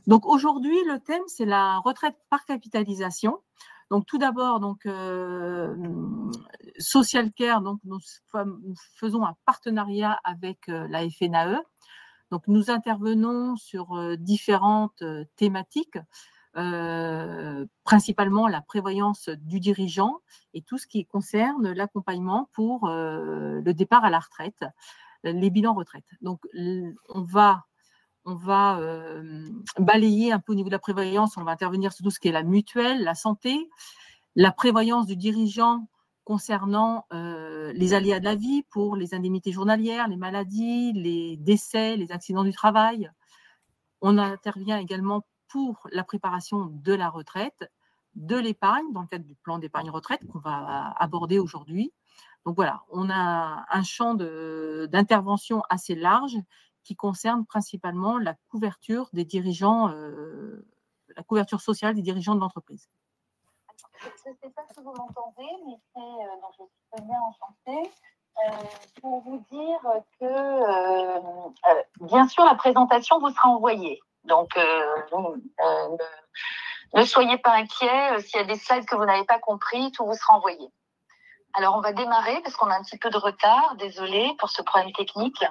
Donc aujourd'hui, le thème, c'est la retraite par capitalisation. Donc tout d'abord, Social Care, donc nous faisons un partenariat avec la FNAE. Donc nous intervenons sur différentes thématiques, principalement la prévoyance du dirigeant et tout ce qui concerne l'accompagnement pour le départ à la retraite, les bilans retraite. Donc on va balayer un peu au niveau de la prévoyance, on va intervenir sur tout ce qui est la mutuelle, la santé, la prévoyance du dirigeant concernant les aléas de la vie pour les indemnités journalières, les maladies, les décès, les accidents du travail. On intervient également pour la préparation de la retraite, de l'épargne, dans le cadre du plan d'épargne retraite qu'on va aborder aujourd'hui. Donc voilà, on a un champ d'intervention assez large qui concerne principalement la couverture des dirigeants, la couverture sociale des dirigeants de l'entreprise. Je ne sais pas si vous m'entendez, mais donc je suis très bien enchantée. Pour vous dire que, bien sûr, la présentation vous sera envoyée. Donc, ne soyez pas inquiets. S'il y a des slides que vous n'avez pas compris, tout vous sera envoyé. Alors, on va démarrer parce qu'on a un petit peu de retard. Désolée pour ce problème technique.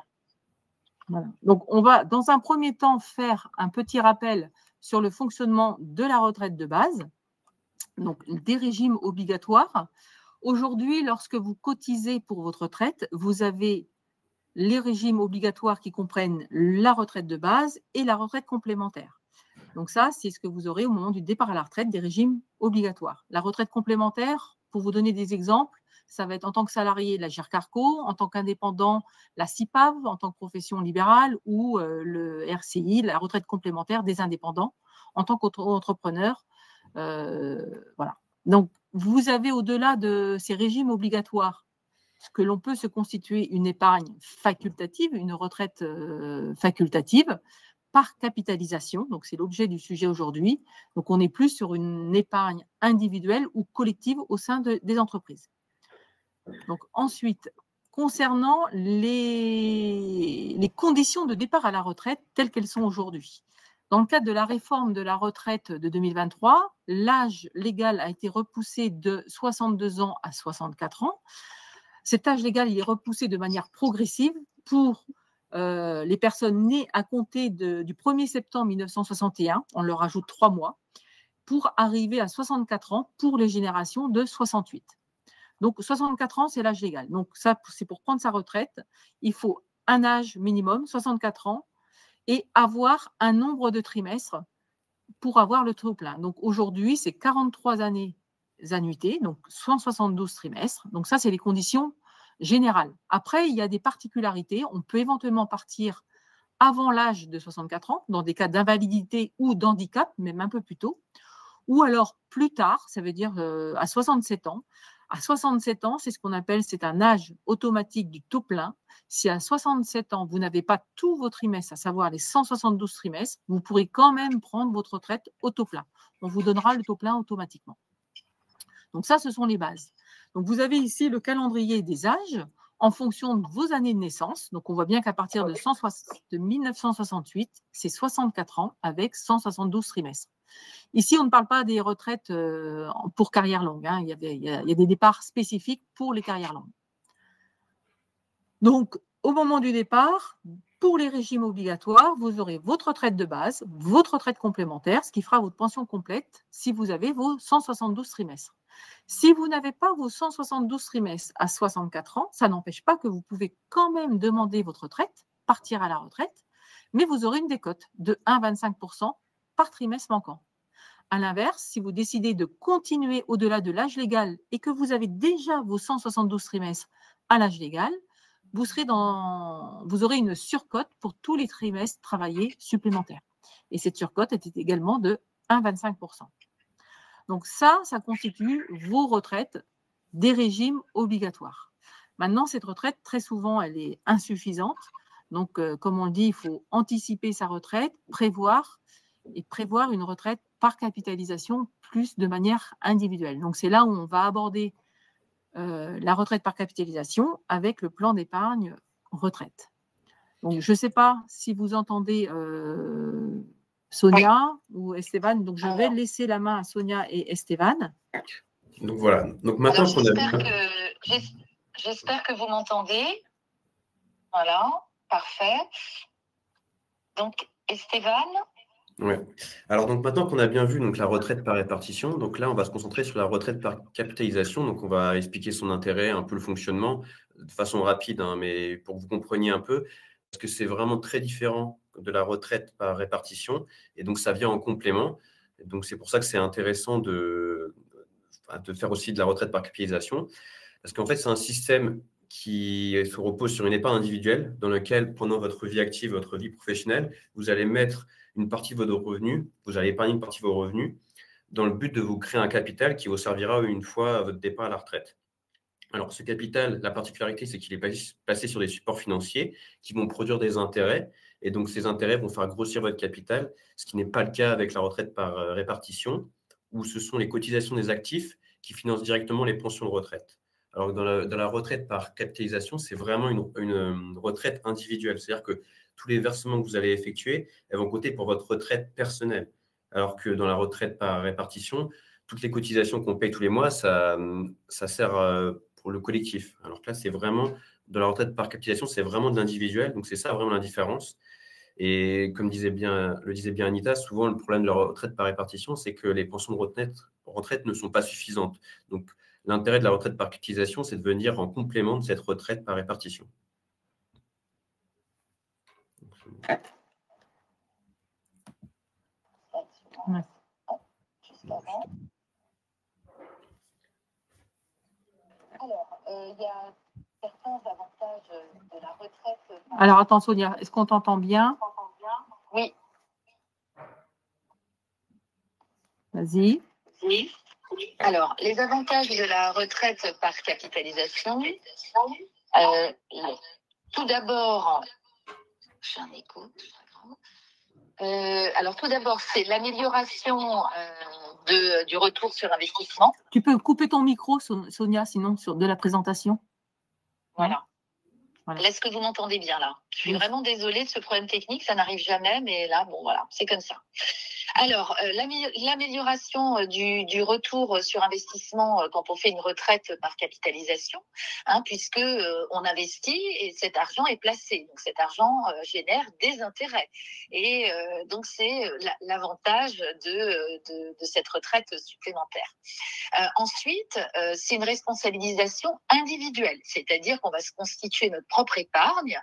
Voilà. Donc, on va, dans un premier temps, faire un petit rappel sur le fonctionnement de la retraite de base, donc des régimes obligatoires. Aujourd'hui, lorsque vous cotisez pour votre retraite, vous avez les régimes obligatoires qui comprennent la retraite de base et la retraite complémentaire. Donc ça, c'est ce que vous aurez au moment du départ à la retraite, des régimes obligatoires. La retraite complémentaire, pour vous donner des exemples, ça va être en tant que salarié la GIRC-ARCO, en tant qu'indépendant la CIPAV, en tant que profession libérale, ou le RCI, la retraite complémentaire des indépendants, en tant qu'entrepreneur. Voilà. Donc, vous avez au-delà de ces régimes obligatoires que l'on peut se constituer une épargne facultative, une retraite facultative par capitalisation. Donc, c'est l'objet du sujet aujourd'hui. Donc, on est plus sur une épargne individuelle ou collective au sein des entreprises. Donc, ensuite, concernant les conditions de départ à la retraite telles qu'elles sont aujourd'hui. Dans le cadre de la réforme de la retraite de 2023, l'âge légal a été repoussé de 62 ans à 64 ans. Cet âge légal il est repoussé de manière progressive pour les personnes nées à compter du 1er septembre 1961, on leur ajoute 3 mois, pour arriver à 64 ans pour les générations de 68. Donc 64 ans, c'est l'âge légal. Donc ça, c'est pour prendre sa retraite, il faut un âge minimum, 64 ans, et avoir un nombre de trimestres pour avoir le taux plein. Donc aujourd'hui, c'est 43 annuités, donc 172 trimestres. Donc ça, c'est les conditions générales. Après, il y a des particularités. On peut éventuellement partir avant l'âge de 64 ans, dans des cas d'invalidité ou d'handicap, même un peu plus tôt, ou alors plus tard, ça veut dire à 67 ans. À 67 ans, c'est ce qu'on appelle, c'est un âge automatique du taux plein. Si à 67 ans, vous n'avez pas tous vos trimestres, à savoir les 172 trimestres, vous pourrez quand même prendre votre retraite au taux plein. On vous donnera le taux plein automatiquement. Donc ça, ce sont les bases. Donc vous avez ici le calendrier des âges en fonction de vos années de naissance. Donc on voit bien qu'à partir de 1968, c'est 64 ans avec 172 trimestres. Ici, on ne parle pas des retraites pour carrière longue. Hein. Il y a des départs spécifiques pour les carrières longues. Donc, au moment du départ, pour les régimes obligatoires, vous aurez votre retraite de base, votre retraite complémentaire, ce qui fera votre pension complète si vous avez vos 172 trimestres. Si vous n'avez pas vos 172 trimestres à 64 ans, ça n'empêche pas que vous pouvez quand même demander votre retraite, partir à la retraite, mais vous aurez une décote de 1,25% par trimestre manquant. À l'inverse, si vous décidez de continuer au-delà de l'âge légal et que vous avez déjà vos 172 trimestres à l'âge légal, vous aurez une surcote pour tous les trimestres travaillés supplémentaires. Et cette surcote était également de 1,25%. Donc ça constitue vos retraites des régimes obligatoires. Maintenant, cette retraite, très souvent, elle est insuffisante. Donc, comme on le dit, il faut anticiper sa retraite, prévoir une retraite par capitalisation plus de manière individuelle. Donc, c'est là où on va aborder la retraite par capitalisation avec le plan d'épargne retraite. Donc, je ne sais pas si vous entendez Sonia ou Esteban. Donc, je vais laisser la main à Sonia et Esteban. Donc, voilà. Donc, maintenant qu'on j'espère que vous m'entendez. Voilà, parfait. Donc, Esteban. Ouais. Alors, donc, maintenant qu'on a bien vu donc, la retraite par répartition, donc là, on va se concentrer sur la retraite par capitalisation. Donc, on va expliquer son intérêt, un peu le fonctionnement, de façon rapide, hein, mais pour que vous compreniez un peu, parce que c'est vraiment très différent de la retraite par répartition. Et donc, ça vient en complément. Et donc, c'est pour ça que c'est intéressant de faire aussi de la retraite par capitalisation. Parce qu'en fait, c'est un système qui se repose sur une épargne individuelle dans lequel, pendant votre vie active, votre vie professionnelle, vous allez mettre une partie de vos revenus, vous allez épargner une partie de vos revenus dans le but de vous créer un capital qui vous servira une fois à votre départ à la retraite. Alors, ce capital, la particularité, c'est qu'il est placé sur des supports financiers qui vont produire des intérêts. Et donc, ces intérêts vont faire grossir votre capital, ce qui n'est pas le cas avec la retraite par répartition, où ce sont les cotisations des actifs qui financent directement les pensions de retraite. Alors, dans la retraite par capitalisation, c'est vraiment une retraite individuelle. C'est-à-dire que tous les versements que vous allez effectuer, elles vont compter pour votre retraite personnelle. Alors que dans la retraite par répartition, toutes les cotisations qu'on paye tous les mois, ça sert pour le collectif. Alors que là, c'est vraiment, de la retraite par capitalisation, c'est vraiment de l'individuel. Donc, c'est ça vraiment la différence. Et comme le disait bien Anita, souvent, le problème de la retraite par répartition, c'est que les pensions de retraite ne sont pas suffisantes. Donc, l'intérêt de la retraite par capitalisation, c'est de venir en complément de cette retraite par répartition. Alors, il y a certains avantages de la retraite. Alors, attends, Sonia, est-ce qu'on t'entend bien? Oui. Vas-y. Oui. Alors, les avantages de la retraite par capitalisation. Tout d'abord, j'ai un écho. Alors, tout d'abord, c'est l'amélioration du retour sur investissement. Tu peux couper ton micro, Sonia, sinon, de la présentation. Voilà. Est-ce que vous m'entendez bien là? Je suis vraiment désolée de ce problème technique, ça n'arrive jamais, mais là, bon, voilà, c'est comme ça. Alors, l'amélioration du retour sur investissement quand on fait une retraite par capitalisation, puisque on investit et cet argent est placé. Donc, cet argent génère des intérêts. Et donc, c'est l'avantage de cette retraite supplémentaire. Ensuite, c'est une responsabilisation individuelle, c'est-à-dire qu'on va se constituer notre propre épargne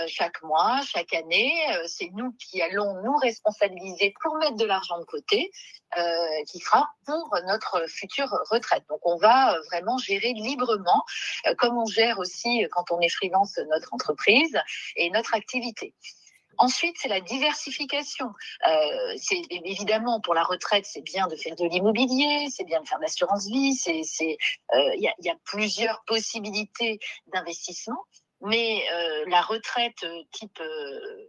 chaque mois, chaque année. C'est nous qui allons nous responsabiliser pour mettre de l'argent de côté qui sera pour notre future retraite. Donc, on va vraiment gérer librement, comme on gère aussi quand on est freelance notre entreprise et notre activité. Ensuite, c'est la diversification. C'est évidemment pour la retraite, c'est bien de faire de l'immobilier, c'est bien de faire de l'assurance vie. Il y a plusieurs possibilités d'investissement. Mais la retraite type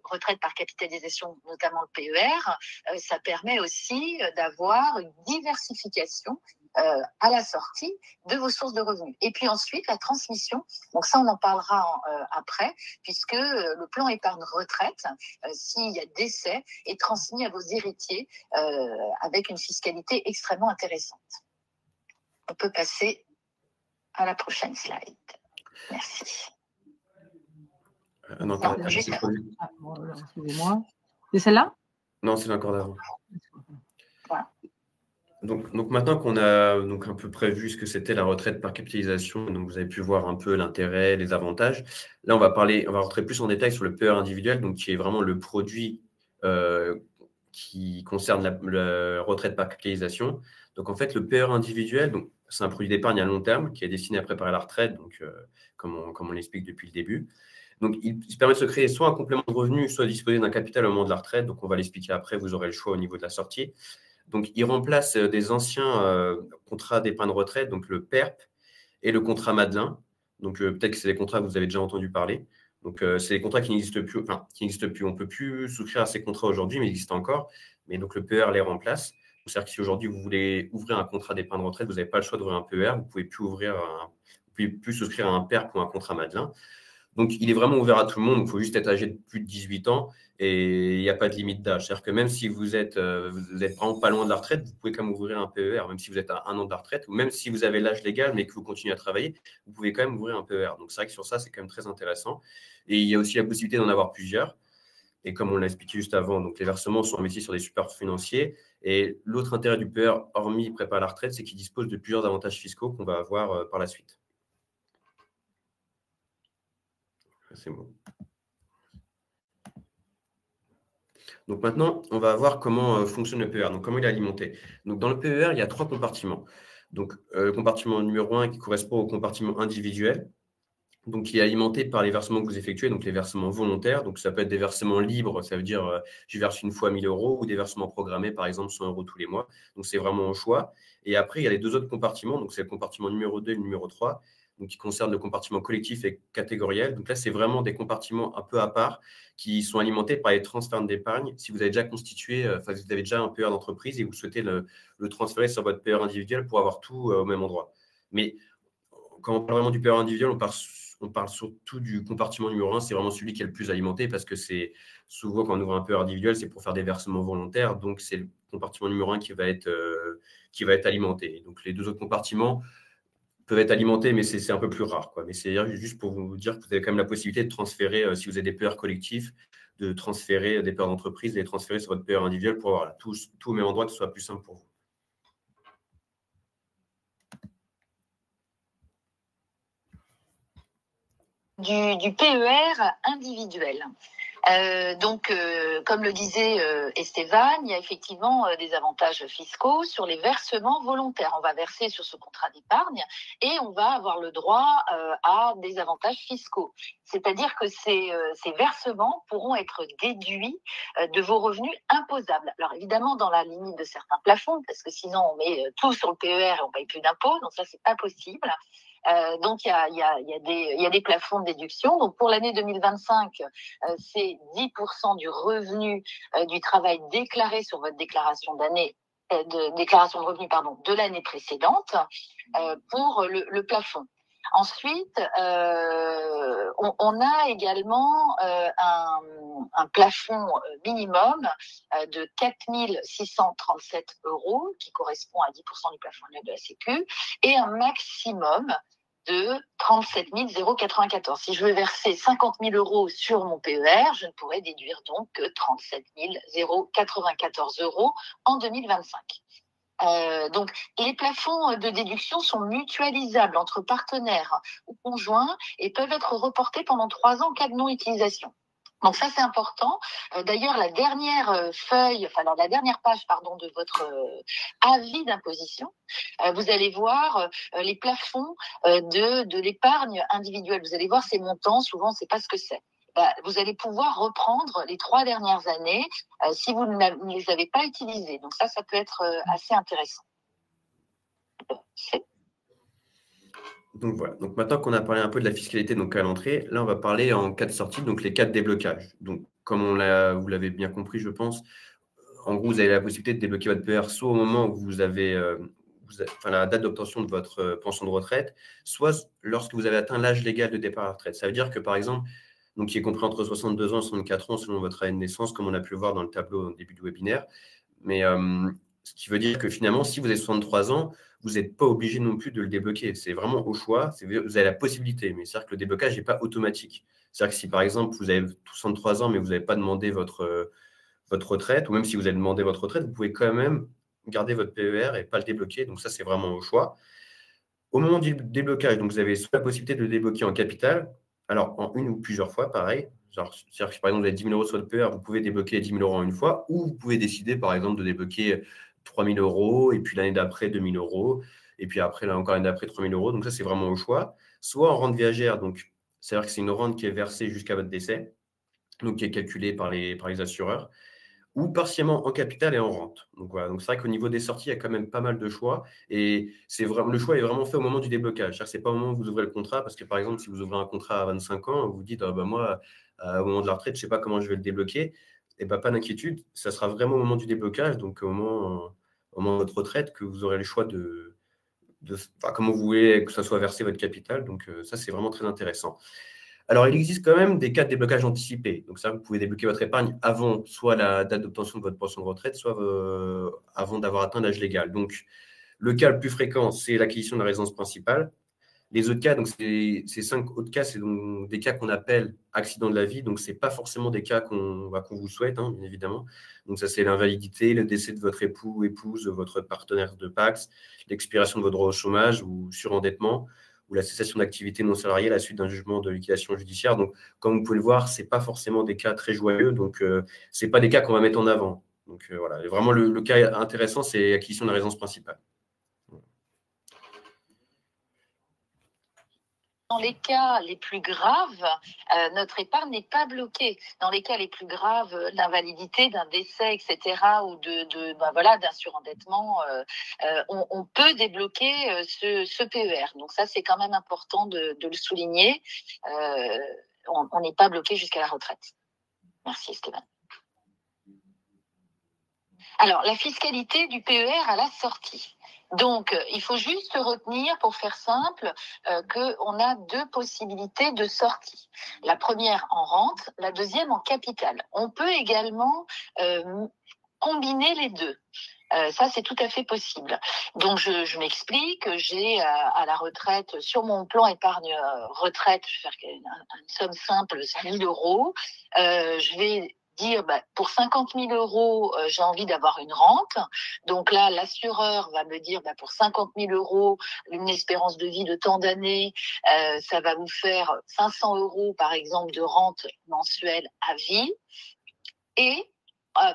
retraite par capitalisation, notamment le PER, ça permet aussi d'avoir une diversification à la sortie de vos sources de revenus. Et puis ensuite, la transmission. Donc ça, on en parlera après, puisque le plan épargne retraite, s'il y a décès, est transmis à vos héritiers avec une fiscalité extrêmement intéressante. On peut passer à la prochaine slide. Merci. Excusez-moi. C'est celle-là? Non, c'est encore d'avant. Voilà. Donc maintenant qu'on a donc un peu prévu ce que c'était la retraite par capitalisation, donc vous avez pu voir un peu l'intérêt, les avantages. Là, on va rentrer plus en détail sur le PER individuel, donc qui est vraiment le produit qui concerne la retraite par capitalisation. Donc en fait, le PER individuel, donc c'est un produit d'épargne à long terme qui est destiné à préparer la retraite, donc comme on l'explique depuis le début. Donc, il permet de se créer soit un complément de revenu, soit disposer d'un capital au moment de la retraite. Donc, on va l'expliquer après, vous aurez le choix au niveau de la sortie. Donc, il remplace des anciens contrats d'épargne retraite, donc le PERP et le contrat Madelin. Donc, peut-être que c'est des contrats que vous avez déjà entendu parler. Donc, c'est des contrats qui n'existent plus. Enfin, qui n'existent plus. On ne peut plus souscrire à ces contrats aujourd'hui, mais ils existent encore. Mais donc, le PER les remplace. C'est-à-dire que si aujourd'hui, vous voulez ouvrir un contrat d'épargne retraite, vous n'avez pas le choix d'ouvrir un PER. Vous ne pouvez plus souscrire à un PERP ou un contrat Madelin. Donc, il est vraiment ouvert à tout le monde. Il faut juste être âgé de plus de 18 ans et il n'y a pas de limite d'âge. C'est-à-dire que même si vous êtes vraiment pas loin de la retraite, vous pouvez quand même ouvrir un PER, même si vous êtes à 1 an de la retraite, ou même si vous avez l'âge légal mais que vous continuez à travailler, vous pouvez quand même ouvrir un PER. Donc, c'est vrai que sur ça, c'est quand même très intéressant. Et il y a aussi la possibilité d'en avoir plusieurs. Et comme on l'a expliqué juste avant, donc les versements sont investis sur des supports financiers. Et l'autre intérêt du PER, hormis prépa à la retraite, c'est qu'il dispose de plusieurs avantages fiscaux qu'on va avoir par la suite. C'est bon. Donc maintenant, on va voir comment fonctionne le PER, donc comment il est alimenté. Donc dans le PER, il y a 3 compartiments. Donc le compartiment numéro 1 qui correspond au compartiment individuel. Donc il est alimenté par les versements que vous effectuez, donc les versements volontaires. Donc ça peut être des versements libres, ça veut dire je verse une fois 1 000 €, ou des versements programmés, par exemple 100 € tous les mois. Donc c'est vraiment au choix. Et après, il y a les 2 autres compartiments. Donc c'est le compartiment numéro 2 et le numéro 3. Donc, qui concerne le compartiment collectif et catégoriel. Donc là, c'est vraiment des compartiments un peu à part qui sont alimentés par les transferts d'épargne. Si vous avez déjà constitué, vous avez déjà un PER d'entreprise et vous souhaitez le transférer sur votre PER individuel pour avoir tout au même endroit. Mais quand on parle vraiment du PER individuel, on parle surtout du compartiment numéro 1. C'est vraiment celui qui est le plus alimenté parce que c'est souvent quand on ouvre un PER individuel, c'est pour faire des versements volontaires. Donc, c'est le compartiment numéro 1 qui va être alimenté. Donc, les 2 autres compartiments peuvent être alimentés, mais c'est un peu plus rare, quoi. Mais c'est juste pour vous dire que vous avez quand même la possibilité de transférer, si vous avez des PER collectifs, de transférer des PER d'entreprise et les transférer sur votre PER individuel pour avoir tout au même endroit, que ce soit plus simple pour vous. Du PER individuel. Comme le disait Esteban, il y a effectivement des avantages fiscaux sur les versements volontaires. On va verser sur ce contrat d'épargne et on va avoir le droit à des avantages fiscaux. C'est-à-dire que ces versements pourront être déduits de vos revenus imposables. Alors évidemment, dans la limite de certains plafonds, parce que sinon on met tout sur le PER et on ne paye plus d'impôts, donc ça, c'est pas possible. Donc, il y a des plafonds de déduction. Donc, pour l'année 2025, c'est 10% du revenu du travail déclaré sur votre déclaration déclaration de revenus, de l'année précédente pour le plafond. Ensuite, on a également un plafond minimum de 4 637 € qui correspond à 10% du plafond annuel de la Sécu et un maximum de 37 094. Si je veux verser 50 000 € sur mon PER, je ne pourrais déduire donc que 37 094 € en 2025. Donc, les plafonds de déduction sont mutualisables entre partenaires ou conjoints et peuvent être reportés pendant 3 ans en cas de non-utilisation. Donc ça, c'est important. D'ailleurs, la dernière page, de votre avis d'imposition, vous allez voir les plafonds de l'épargne individuelle. Vous allez voir ces montants. Souvent, on ne sait pas ce que c'est. Vous allez pouvoir reprendre les 3 dernières années si vous ne les avez pas utilisées. Donc ça peut être assez intéressant. Donc voilà. Donc maintenant qu'on a parlé un peu de la fiscalité donc à l'entrée, là on va parler en cas de sortie, donc les cas de déblocage. Donc comme vous l'avez bien compris, je pense, en gros vous avez la possibilité de débloquer votre PER soit au moment où vous avez la date d'obtention de votre pension de retraite, soit lorsque vous avez atteint l'âge légal de départ à la retraite. Ça veut dire que par exemple, donc qui est compris entre 62 ans et 64 ans selon votre année de naissance, comme on a pu le voir dans le tableau au début du webinaire. Mais ce qui veut dire que finalement, si vous avez 63 ans, vous n'êtes pas obligé non plus de le débloquer. C'est vraiment au choix. Vous avez la possibilité, mais c'est-à-dire que le déblocage n'est pas automatique. C'est-à-dire que si par exemple, vous avez 63 ans, mais vous n'avez pas demandé votre retraite, ou même si vous avez demandé votre retraite, vous pouvez quand même garder votre PER et pas le débloquer. Donc ça, c'est vraiment au choix. Au moment du déblocage, donc vous avez soit la possibilité de le débloquer en capital, alors en une ou plusieurs fois, pareil. C'est-à-dire que par exemple, vous avez 10 000 € sur votre PER, vous pouvez débloquer 10 000 € en une fois, ou vous pouvez décider, par exemple, de débloquer 3 000 €, et puis l'année d'après, 2 000 €, et puis après, là encore l'année d'après, 3 000 €. Donc ça, c'est vraiment au choix. Soit en rente viagère, donc c'est-à-dire que c'est une rente qui est versée jusqu'à votre décès, donc qui est calculée par les assureurs, ou partiellement en capital et en rente. Donc voilà, donc c'est vrai qu'au niveau des sorties, il y a quand même pas mal de choix. Et le choix est vraiment fait au moment du déblocage. Ce n'est pas au moment où vous ouvrez le contrat, parce que par exemple, si vous ouvrez un contrat à 25 ans, vous vous dites, moi, au moment de la retraite, je ne sais pas comment je vais le débloquer. Et pas d'inquiétude, ça sera vraiment au moment du déblocage, donc au moment de votre retraite, que vous aurez le choix comment vous voulez que ça soit versé votre capital. Donc ça, c'est vraiment très intéressant. Alors, il existe quand même des cas de déblocage anticipé. Donc ça, vous pouvez débloquer votre épargne avant soit la date d'obtention de votre pension de retraite, soit avant d'avoir atteint l'âge légal. Donc, le cas le plus fréquent, c'est l'acquisition de la résidence principale. Les autres cas, donc ces 5 autres cas, c'est donc des cas qu'on appelle accidents de la vie. Donc, ce n'est pas forcément des cas qu'on vous souhaite, hein, bien évidemment. Donc, ça, c'est l'invalidité, le décès de votre époux ou épouse, votre partenaire de PACS, l'expiration de vos droits au chômage ou surendettement, ou la cessation d'activité non salariée à la suite d'un jugement de liquidation judiciaire. Donc, comme vous pouvez le voir, ce n'est pas forcément des cas très joyeux. Donc, ce n'est pas des cas qu'on va mettre en avant. Donc, voilà. Et vraiment, le cas intéressant, c'est l'acquisition de la résidence principale. Dans les cas les plus graves, notre épargne n'est pas bloquée. Dans les cas les plus graves d'invalidité, d'un décès, etc., ou d'un surendettement, on peut débloquer ce PER. Donc ça, c'est quand même important de le souligner. On n'est pas bloqué jusqu'à la retraite. Merci Stéphane. Alors, la fiscalité du PER à la sortie. Donc, il faut juste retenir, pour faire simple, qu'on a 2 possibilités de sortie. La première en rente, la deuxième en capital. On peut également combiner les deux. Ça, c'est tout à fait possible. Donc, je m'explique. J'ai à la retraite, sur mon plan épargne retraite, je vais faire une somme simple, 5 000 €. Je vais dire, pour 50 000 €, j'ai envie d'avoir une rente. Donc là, l'assureur va me dire, pour 50 000 €, une espérance de vie de tant d'années, ça va vous faire 500 € par exemple de rente mensuelle à vie. Et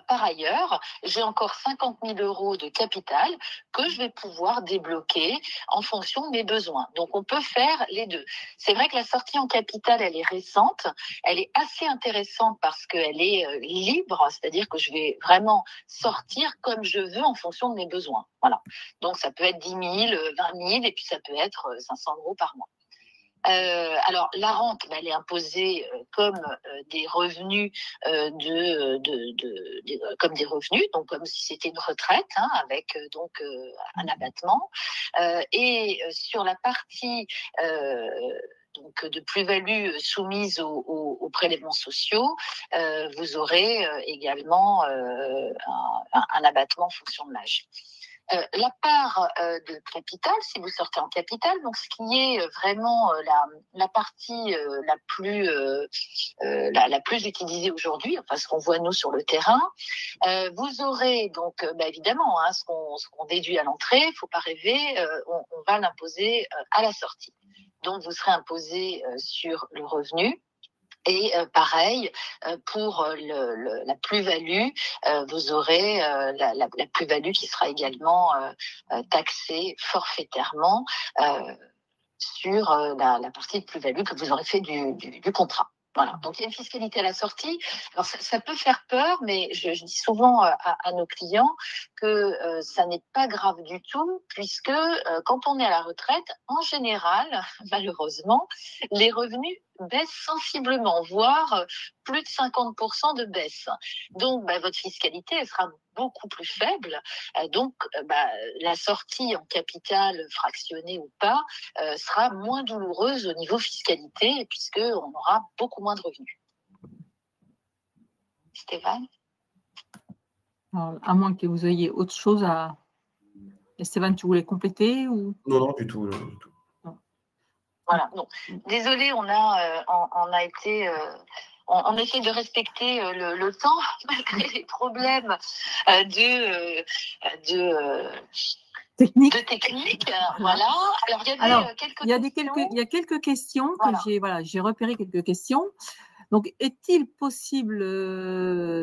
par ailleurs, j'ai encore 50 000 € de capital que je vais pouvoir débloquer en fonction de mes besoins. Donc, on peut faire les deux. C'est vrai que la sortie en capital, elle est récente. Elle est assez intéressante parce qu'elle est libre, c'est-à-dire que je vais vraiment sortir comme je veux en fonction de mes besoins. Voilà. Donc, ça peut être 10 000, 20 000 et puis ça peut être 500 € par mois. Alors la rente, elle est imposée comme des revenus comme des revenus, donc comme si c'était une retraite, hein, avec un abattement. Et sur la partie donc de plus-value soumise aux prélèvements sociaux, vous aurez également un abattement en fonction de l'âge. La part de capital, si vous sortez en capital, donc ce qui est vraiment la partie la plus utilisée aujourd'hui, enfin ce qu'on voit nous sur le terrain, vous aurez donc évidemment ce qu'on déduit à l'entrée, il ne faut pas rêver, on va l'imposer à la sortie. Donc vous serez imposé sur le revenu. Et pareil, pour la plus-value, vous aurez la plus-value qui sera également taxée forfaitairement sur la partie de plus-value que vous aurez fait du contrat. Voilà. Donc, il y a une fiscalité à la sortie. Alors, ça peut faire peur, mais je dis souvent à nos clients que ça n'est pas grave du tout, puisque quand on est à la retraite, en général, malheureusement, les revenus baissent sensiblement, voire plus de 50% de baisse. Donc, votre fiscalité, elle sera beaucoup plus faible. Donc, la sortie en capital, fractionné ou pas, sera moins douloureuse au niveau fiscalité, puisqu'on aura beaucoup moins de revenus. Stéphane ? Alors, à moins que vous ayez autre chose à… Stéphane, tu voulais compléter ou… Non, du tout. Voilà, non. Désolée, on a été… On essaie de respecter le temps malgré les problèmes technique. Voilà. Alors, il y a quelques questions que j'ai repéré quelques questions. Donc, est-il possible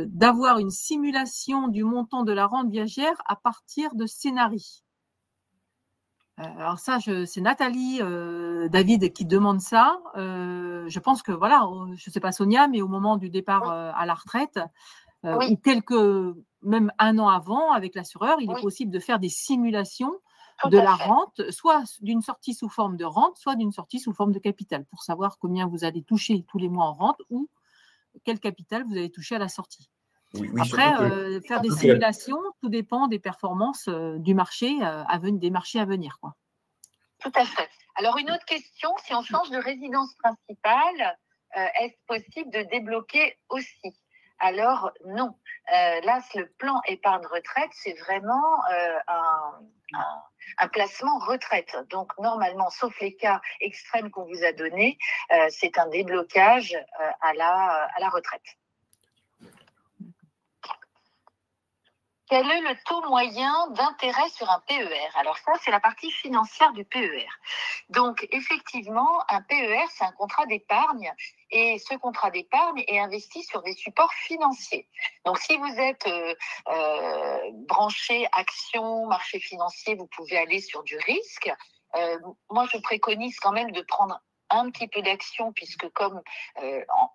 d'avoir une simulation du montant de la rente viagère à partir de scénarii ? Alors ça, c'est Nathalie David qui demande ça. Je pense que je ne sais pas Sonia, mais au moment du départ à la retraite, ou même un an avant avec l'assureur, il est possible de faire des simulations de la rente, soit d'une sortie sous forme de rente, soit d'une sortie sous forme de capital, pour savoir combien vous allez toucher tous les mois en rente ou quel capital vous allez toucher à la sortie. Oui, après, faire des simulations, tout dépend des performances du marché, des marchés à venir, quoi. Tout à fait. Alors, une autre question, si on change de résidence principale, est-ce possible de débloquer aussi? Alors non. Là, le plan épargne retraite, c'est vraiment un placement retraite. Donc normalement, sauf les cas extrêmes qu'on vous a donnés, c'est un déblocage à la retraite. Quel est le taux moyen d'intérêt sur un PER? Alors ça, c'est la partie financière du PER. Donc effectivement, un PER, c'est un contrat d'épargne et ce contrat d'épargne est investi sur des supports financiers. Donc si vous êtes branché actions, marché financier, vous pouvez aller sur du risque. Moi, je préconise quand même de prendre un petit peu d'action puisque comme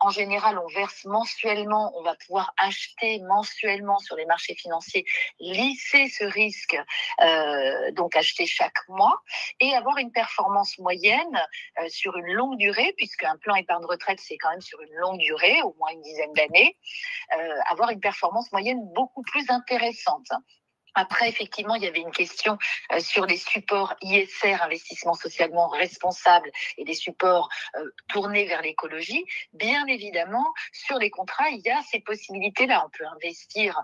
en général on verse mensuellement, on va pouvoir acheter mensuellement sur les marchés financiers, lisser ce risque, donc acheter chaque mois et avoir une performance moyenne sur une longue durée, puisque un plan épargne retraite c'est quand même sur une longue durée, au moins une dizaine d'années, avoir une performance moyenne beaucoup plus intéressante. Après, effectivement, il y avait une question sur les supports ISR, investissement socialement responsable, et des supports tournés vers l'écologie. Bien évidemment, sur les contrats, il y a ces possibilités-là. On peut investir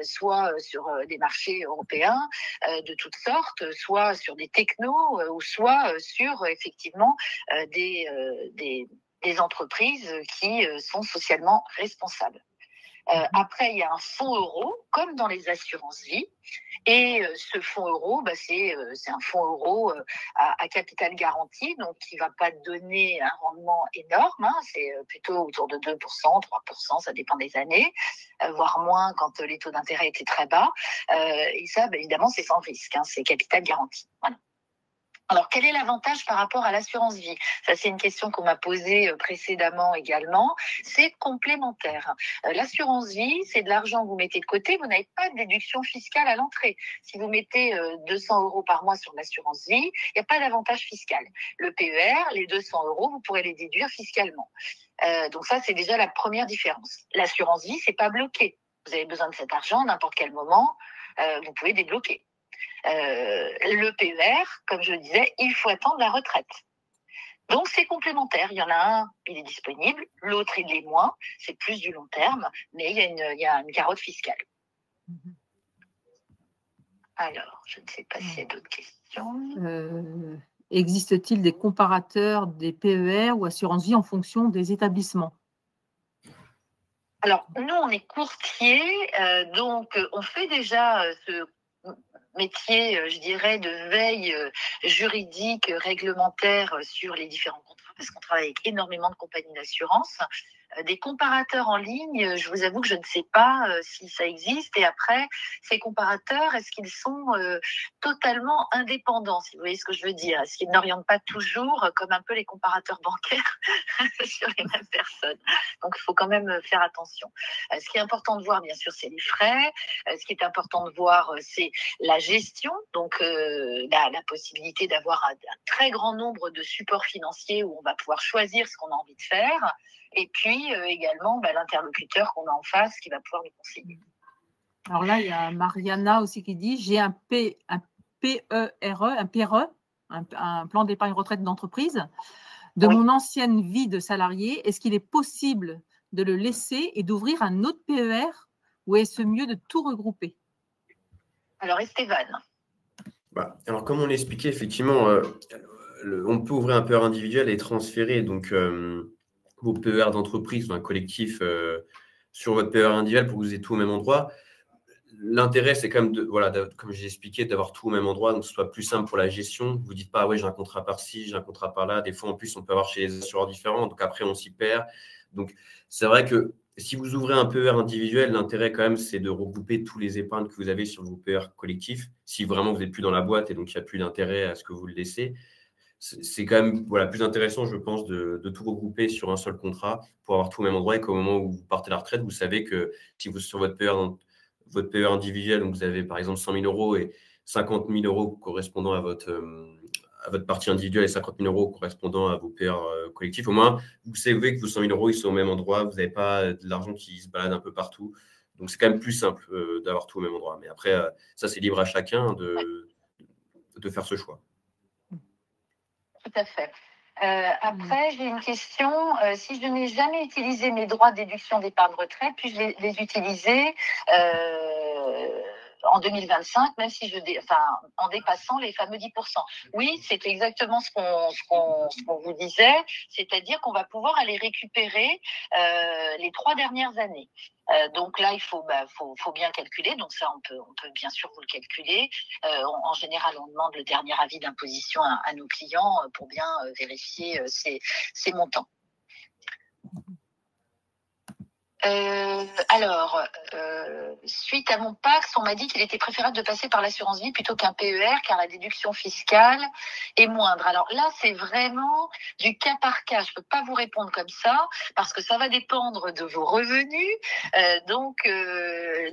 soit sur des marchés européens de toutes sortes, soit sur des technos, ou soit sur effectivement des entreprises qui sont socialement responsables. Après, il y a un fonds euro, comme dans les assurances-vie. Et ce fonds euro, c'est un fonds euro à capital garanti, donc qui ne va pas donner un rendement énorme. C'est plutôt autour de 2%, 3%, ça dépend des années, voire moins quand les taux d'intérêt étaient très bas. Et ça, évidemment, c'est sans risque, c'est capital garanti. Voilà. Alors, quel est l'avantage par rapport à l'assurance vie? Ça, c'est une question qu'on m'a posée précédemment également. C'est complémentaire. L'assurance vie, c'est de l'argent que vous mettez de côté. Vous n'avez pas de déduction fiscale à l'entrée. Si vous mettez 200 € par mois sur l'assurance vie, il n'y a pas d'avantage fiscal. Le PER, les 200 €, vous pourrez les déduire fiscalement. Donc ça, c'est déjà la première différence. L'assurance vie, c'est pas bloqué. Vous avez besoin de cet argent à n'importe quel moment. Vous pouvez débloquer. Le PER, comme je le disais, il faut attendre la retraite. Donc, c'est complémentaire. Il y en a un, il est disponible, l'autre, il l'est moins. C'est plus du long terme, mais il y a une carotte fiscale. Alors, je ne sais pas s'il y a d'autres questions. Existe-t-il des comparateurs des PER ou assurance vie en fonction des établissements? Alors, nous, on est courtier, donc on fait déjà ce métier, je dirais, de veille juridique, réglementaire sur les différents contrats, parce qu'on travaille avec énormément de compagnies d'assurance. Des comparateurs en ligne, je vous avoue que je ne sais pas si ça existe. Et après, ces comparateurs, est-ce qu'ils sont totalement indépendants, si vous voyez ce que je veux dire? Est-ce qu'ils n'orientent pas toujours, comme un peu les comparateurs bancaires, sur les mêmes personnes? Donc, il faut quand même faire attention. Ce qui est important de voir, bien sûr, c'est les frais. Ce qui est important de voir, c'est la gestion, donc la possibilité d'avoir un très grand nombre de supports financiers où on va pouvoir choisir ce qu'on a envie de faire. Et puis également l'interlocuteur qu'on a en face qui va pouvoir nous conseiller. Alors là, il y a Mariana aussi qui dit: j'ai un PERE, un plan d'épargne retraite d'entreprise, de mon ancienne vie de salarié. Est-ce qu'il est possible de le laisser et d'ouvrir un autre PER ou est-ce mieux de tout regrouper? Alors, Esteban. Alors, comme on l'expliquait, effectivement, on peut ouvrir un PER individuel et transférer donc vos PER d'entreprise, collectif, sur votre PER individuel pour que vous ayez tout au même endroit. L'intérêt, c'est quand même, comme j'ai expliqué, d'avoir tout au même endroit, donc que ce soit plus simple pour la gestion. Vous ne dites pas, j'ai un contrat par-ci, j'ai un contrat par-là. Des fois, en plus, on peut avoir chez les assureurs différents, donc après, on s'y perd. Donc, c'est vrai que si vous ouvrez un PER individuel, l'intérêt, quand même, c'est de regrouper tous les épargnes que vous avez sur vos PER collectifs. Si vraiment vous n'êtes plus dans la boîte et donc il n'y a plus d'intérêt à ce que vous le laissez, c'est quand même plus intéressant, je pense, de tout regrouper sur un seul contrat pour avoir tout au même endroit et qu'au moment où vous partez à la retraite, vous savez que si vous sur votre PER individuel, donc vous avez par exemple 100 000 € et 50 000 € correspondant à votre partie individuelle et 50 000 € correspondant à vos PER collectifs, au moins vous savez que vos 100 000 € ils sont au même endroit, vous n'avez pas de l'argent qui se balade un peu partout. Donc c'est quand même plus simple d'avoir tout au même endroit. Mais après, ça c'est libre à chacun de faire ce choix. Tout à fait. Après, j'ai une question. Si je n'ai jamais utilisé mes droits de déduction d'épargne retraite, puis-je les utiliser en 2025, même si en dépassant les fameux 10%. Oui, c'est exactement ce qu'on vous disait, c'est-à-dire qu'on va pouvoir aller récupérer les 3 dernières années. Donc là, il faut bien calculer. Donc ça, on peut bien sûr vous le calculer. En général, on demande le dernier avis d'imposition à nos clients pour bien vérifier ces montants. Suite à mon Pacs, on m'a dit qu'il était préférable de passer par l'assurance vie plutôt qu'un PER car la déduction fiscale est moindre. Alors là, c'est vraiment du cas par cas. Je peux pas vous répondre comme ça parce que ça va dépendre de vos revenus. Donc,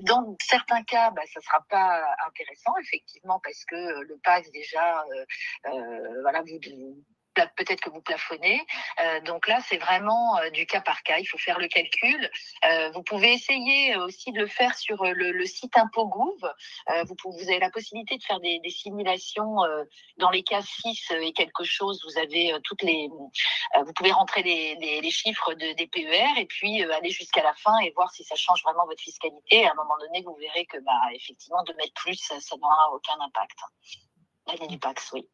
dans certains cas, ça sera pas intéressant effectivement parce que le Pacs déjà, peut-être que vous plafonnez. Donc là, c'est vraiment du cas par cas. Il faut faire le calcul. Vous pouvez essayer aussi de le faire sur le site ImpoGouv. Vous avez la possibilité de faire des simulations dans les cas 6 et quelque chose. Vous avez vous pouvez rentrer les chiffres des PER et puis aller jusqu'à la fin et voir si ça change vraiment votre fiscalité. À un moment donné, vous verrez que effectivement, de mettre plus, ça n'aura aucun impact. L'année du Pacs, oui.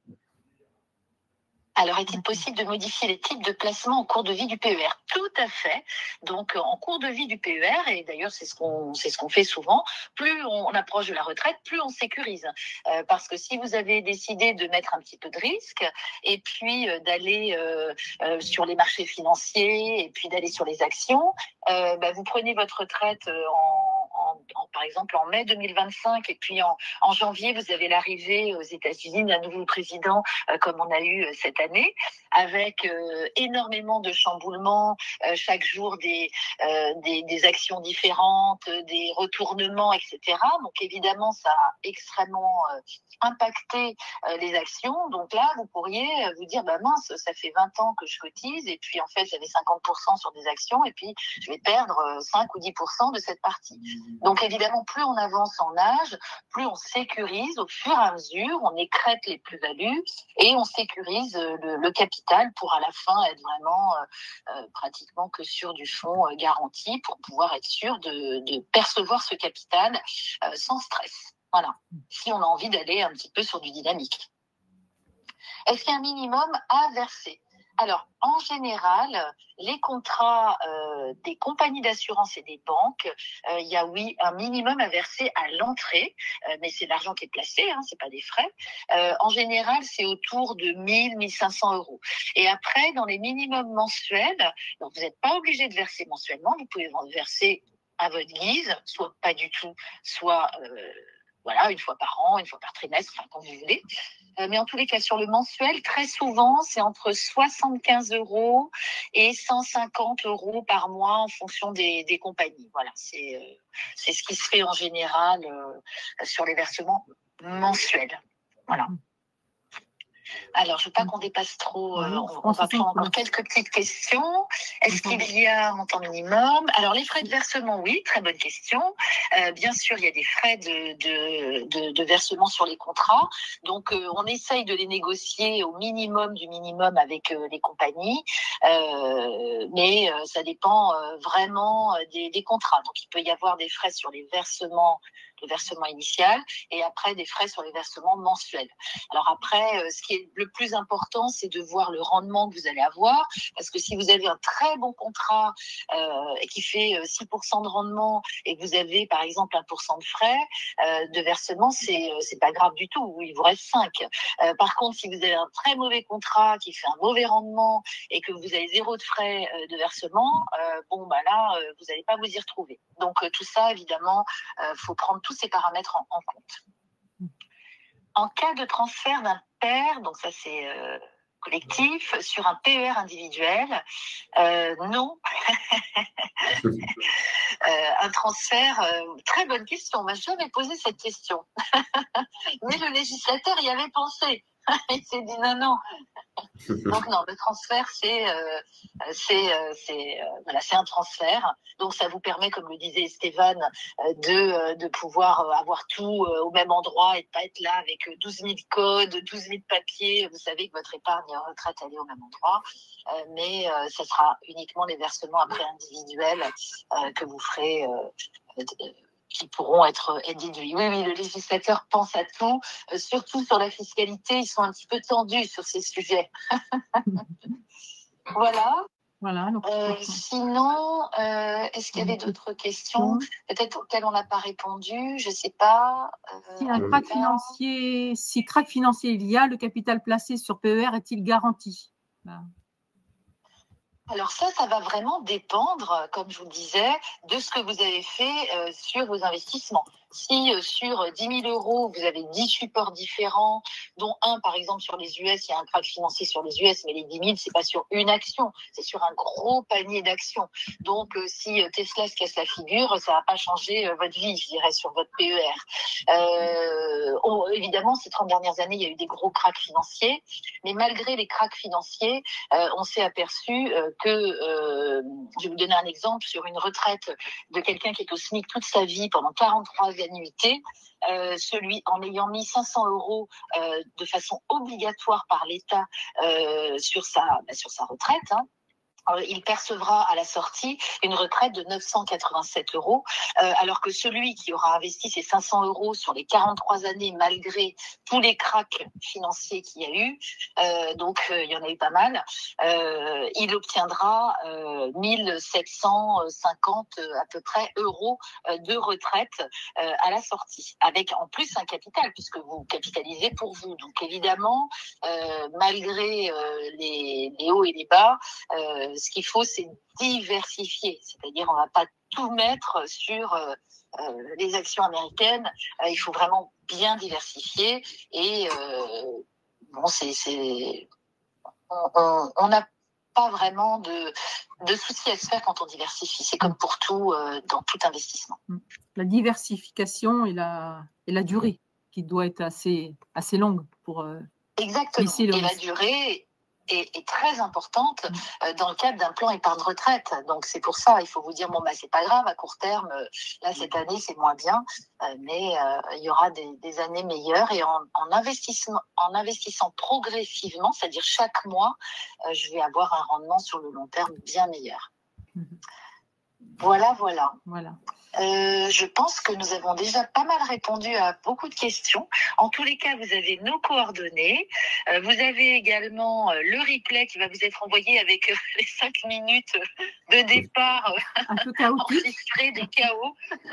Alors, est-il possible de modifier les types de placements en cours de vie du PER? Tout à fait. Donc, en cours de vie du PER, et d'ailleurs, c'est ce qu'on fait souvent, plus on approche de la retraite, plus on sécurise. Parce que si vous avez décidé de mettre un petit peu de risque, et puis d'aller sur les marchés financiers, et puis d'aller sur les actions, vous prenez votre retraite par exemple en mai 2025 et puis en janvier vous avez l'arrivée aux États-Unis d'un nouveau président comme on a eu cette année avec énormément de chamboulements, chaque jour des actions différentes, des retournements, etc. Donc évidemment ça a extrêmement impacté les actions. Donc là vous pourriez vous dire mince, ça fait 20 ans que je cotise et puis en fait j'avais 50% sur des actions et puis je vais perdre 5 ou 10% de cette partie. Donc évidemment, plus on avance en âge, plus on sécurise au fur et à mesure, on écrète les plus-values et on sécurise le capital pour à la fin être vraiment pratiquement que sur du fonds garanti pour pouvoir être sûr de percevoir ce capital sans stress. Voilà, si on a envie d'aller un petit peu sur du dynamique. Est-ce qu'il y a un minimum à verser ? Alors, en général, les contrats des compagnies d'assurance et des banques, il y a un minimum à verser à l'entrée, mais c'est l'argent qui est placé, c'est pas des frais. En général, c'est autour de 1 500 €. Et après, dans les minimums mensuels, donc vous n'êtes pas obligé de verser mensuellement, vous pouvez verser à votre guise, soit pas du tout, soit une fois par an, une fois par trimestre, quand vous voulez. Mais en tous les cas, sur le mensuel, très souvent, c'est entre 75 € et 150 € par mois en fonction des compagnies. Voilà, c'est ce qui se fait en général sur les versements mensuels. Voilà. Alors, je ne veux pas qu'on dépasse trop. On va prendre encore quelques petites questions. Est-ce qu'il y a un montant minimum? Alors, les frais de versement, oui, très bonne question. Bien sûr, il y a des frais de versement sur les contrats. Donc, on essaye de les négocier au minimum du minimum avec les compagnies. Mais ça dépend vraiment des contrats. Donc, il peut y avoir des frais sur les versements, le versement initial, et après des frais sur les versements mensuels. Alors après, ce qui est le plus important, c'est de voir le rendement que vous allez avoir, parce que si vous avez un très bon contrat qui fait 6% de rendement et que vous avez par exemple 1% de frais de versement, c'est pas grave du tout, il vous reste 5. Par contre, si vous avez un très mauvais contrat qui fait un mauvais rendement et que vous avez 0 de frais de versement, là, vous n'allez pas vous y retrouver. Donc tout ça, évidemment, faut prendre tous ces paramètres en compte. En cas de transfert d'un PER, donc ça c'est collectif, sur un PER individuel, non. Un transfert, très bonne question, on m'a jamais posé cette question. Mais le législateur y avait pensé. Il s'est dit non, non. Donc non, le transfert, voilà, c'est un transfert. Donc ça vous permet, comme le disait Stéphane, de pouvoir avoir tout au même endroit et de pas être là avec 12 000 codes, 12 000 papiers. Vous savez que votre épargne retraite, elle est au même endroit. Mais ça sera uniquement les versements après individuels que vous ferez qui pourront être déduits. Oui, le législateur pense à tout, surtout sur la fiscalité. Ils sont un petit peu tendus sur ces sujets. Voilà. Donc, sinon, est-ce qu'il y avait d'autres questions, peut-être auxquelles on n'a pas répondu? Je ne sais pas. Si crack financier il y a, le capital placé sur PER est-il garanti? Alors ça va vraiment dépendre, comme je vous le disais, de ce que vous avez fait sur vos investissements. Si sur 10 000 euros, vous avez 10 supports différents, dont un, par exemple, sur les US, il y a un crack financier sur les US, mais les 10 000, c'est pas sur une action, c'est sur un gros panier d'actions. Donc, si Tesla se casse la figure, ça va pas changer votre vie, je dirais, sur votre PER. Évidemment, ces 30 dernières années, il y a eu des gros cracks financiers, mais malgré les cracks financiers, on s'est aperçu que, je vais vous donner un exemple, sur une retraite de quelqu'un qui est au SMIC toute sa vie pendant 43 annuités, celui en ayant mis 500 euros de façon obligatoire par l'État sur sa retraite, il percevra à la sortie une retraite de 987 euros, alors que celui qui aura investi ses 500 euros sur les 43 années, malgré tous les cracks financiers qu'il y a eu, donc il y en a eu pas mal, il obtiendra 1750 à peu près euros de retraite à la sortie, avec en plus un capital, puisque vous capitalisez pour vous. Donc évidemment, malgré les hauts et les bas, ce qu'il faut, c'est diversifier. C'est-à-dire, on ne va pas tout mettre sur les actions américaines. Il faut vraiment bien diversifier. Et on n'a pas vraiment de soucis à se faire quand on diversifie. C'est comme pour tout, dans tout investissement. La diversification et la durée qui doit être assez longue pour... Exactement. Et la durée est très importante dans le cadre d'un plan épargne retraite. Donc c'est pour ça, il faut vous dire c'est pas grave à court terme. Là cette année c'est moins bien, mais il y aura des années meilleures et en investissant progressivement, c'est-à-dire chaque mois, je vais avoir un rendement sur le long terme bien meilleur. Voilà. Je pense que nous avons déjà pas mal répondu à beaucoup de questions. En tous les cas, vous avez nos coordonnées. Vous avez également le replay qui va vous être envoyé avec les 5 minutes de départ un peu enregistrées des chaos de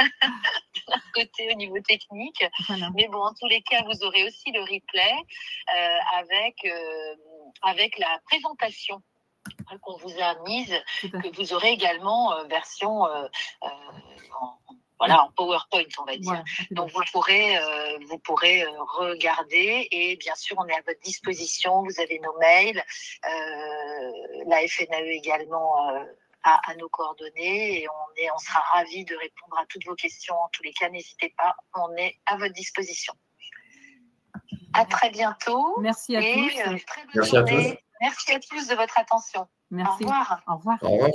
notre côté au niveau technique. Voilà. Mais bon, en tous les cas, vous aurez aussi le replay avec la présentation qu'on vous a mise, que vous aurez également version en PowerPoint, on va dire. Voilà, donc vous pourrez regarder et bien sûr on est à votre disposition. Vous avez nos mails, la FNAE également à nos coordonnées et on sera ravis de répondre à toutes vos questions. En tous les cas, n'hésitez pas, on est à votre disposition. À très bientôt. Merci à tous. Très bonne journée. Merci à tous de votre attention. Merci. Au revoir. Au revoir. Au revoir.